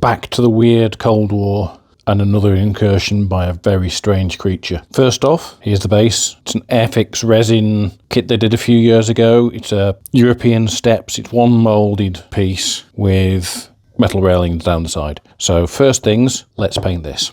back to the weird Cold War and another incursion by a very strange creature. First off, here's the base. It's an Airfix resin kit they did a few years ago. It's a European steps. It's one moulded piece with metal railings down the side. So first things, let's paint this.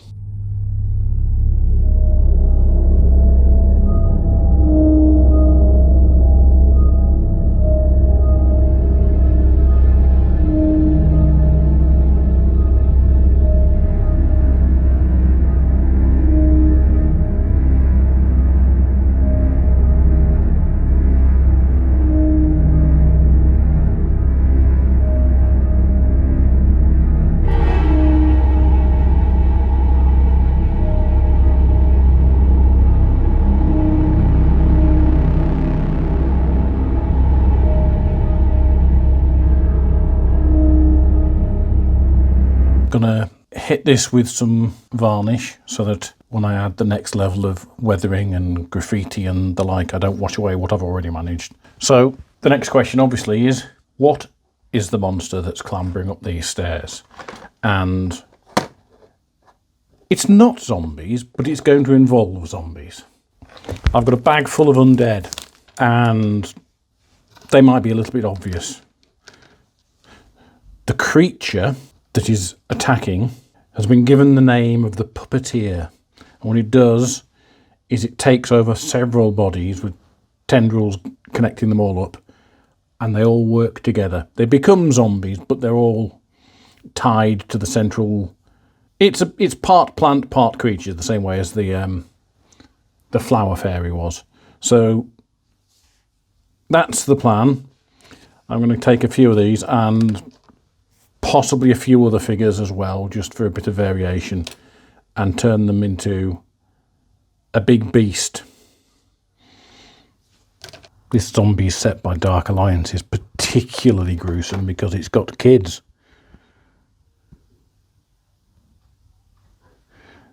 Gonna hit this with some varnish so that when I add the next level of weathering and graffiti and the like, I don't wash away what I've already managed. So the next question obviously is, what is the monster that's clambering up these stairs? And it's not zombies, but it's going to involve zombies. I've got a bag full of undead and they might be a little bit obvious. The creature that is attacking has been given the name of the Puppeteer. And what it does is it takes over several bodies with tendrils connecting them all up, and they all work together. They become zombies, but they're all tied to the central... It's part plant, part creature, the same way as the flower fairy was. So that's the plan. I'm going to take a few of these and possibly a few other figures as well, just for a bit of variation, and turn them into a big beast. This zombie set by Dark Alliance is particularly gruesome because it's got kids.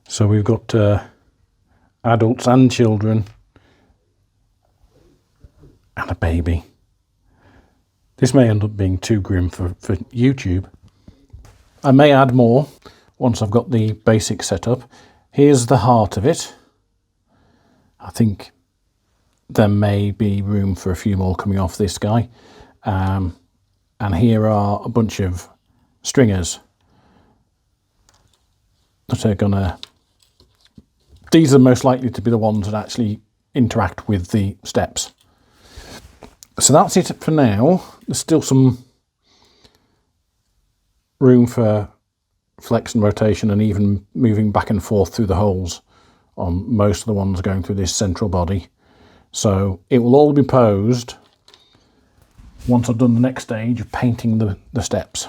So we've got adults and children and a baby. This may end up being too grim for YouTube. I may add more once I've got the basic set up. Here's the heart of it. I think there may be room for a few more coming off this guy. And here are a bunch of stringers that are gonna... These are most likely to be the ones that actually interact with the steps. So that's it for now. There's still some room for flex and rotation and even moving back and forth through the holes on most of the ones going through this central body. So it will all be posed once I've done the next stage of painting the steps.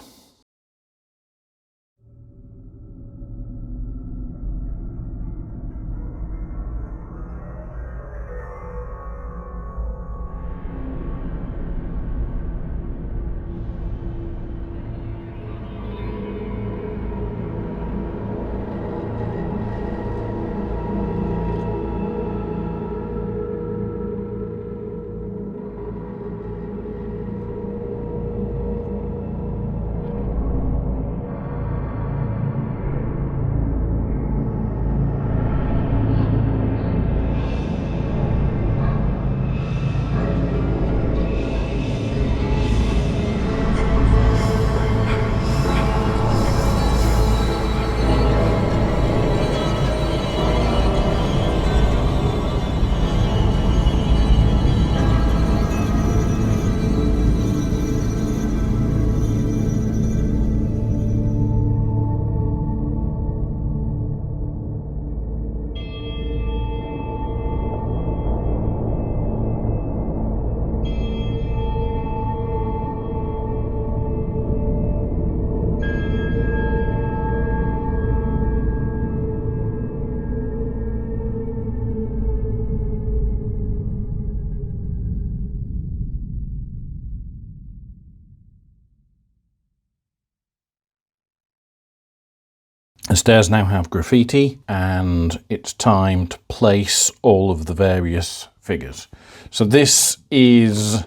The stairs now have graffiti and it's time to place all of the various figures. So this is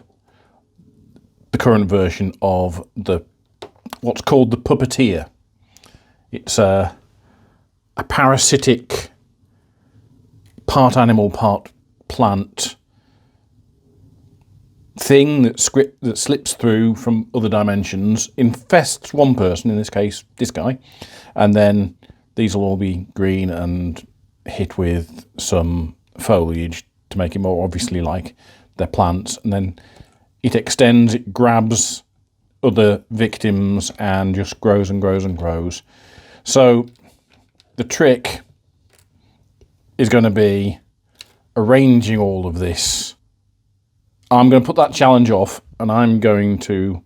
the current version of what's called the Puppeteer. It's a parasitic, part animal, part plant thing that slips through from other dimensions, infests one person, in this case this guy, and then these will all be green and hit with some foliage to make it more obviously like they're plants, and then it extends, it grabs other victims and just grows and grows and grows. So the trick is going to be arranging all of this. I'm going to put that challenge off, and I'm going to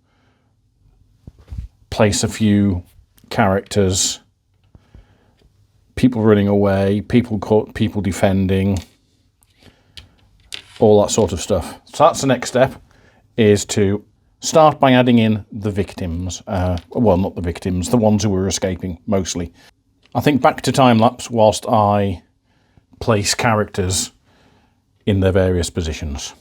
place a few characters, people running away, people caught, people defending, all that sort of stuff. So that's the next step, is to start by adding in the victims. Well, not the victims, the ones who were escaping, mostly. I think back to time-lapse whilst I place characters in their various positions.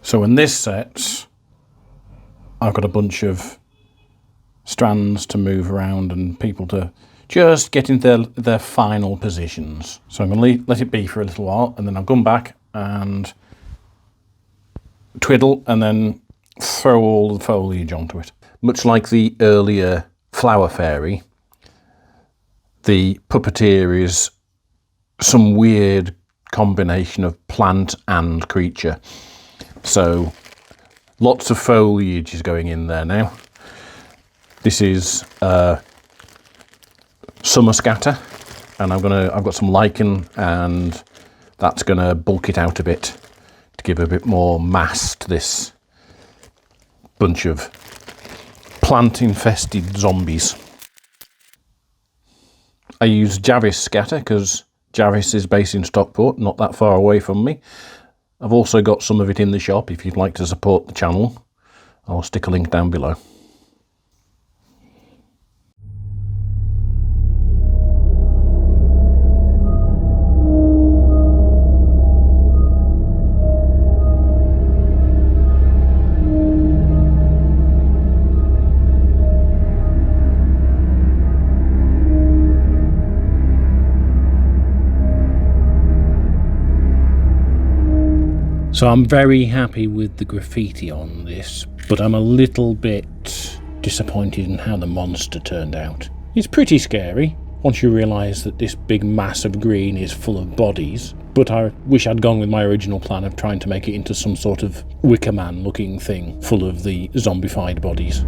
So in this set, I've got a bunch of strands to move around and people to just get into their final positions. So I'm going to let it be for a little while, and then I'll come back and twiddle and then throw all the foliage onto it. Much like the earlier flower fairy, the puppeteer is some weird combination of plant and creature. So lots of foliage is going in there now. This is summer scatter, and I've got some lichen, and that's gonna bulk it out a bit to give a bit more mass to this bunch of plant infested zombies. I use Jarvis scatter because Jarvis is based in Stockport, not that far away from me. I've also got some of it in the shop if you'd like to support the channel. I'll stick a link down below. So I'm very happy with the graffiti on this, but I'm a little bit disappointed in how the monster turned out. It's pretty scary once you realise that this big mass of green is full of bodies, but I wish I'd gone with my original plan of trying to make it into some sort of Wicker Man looking thing full of the zombified bodies.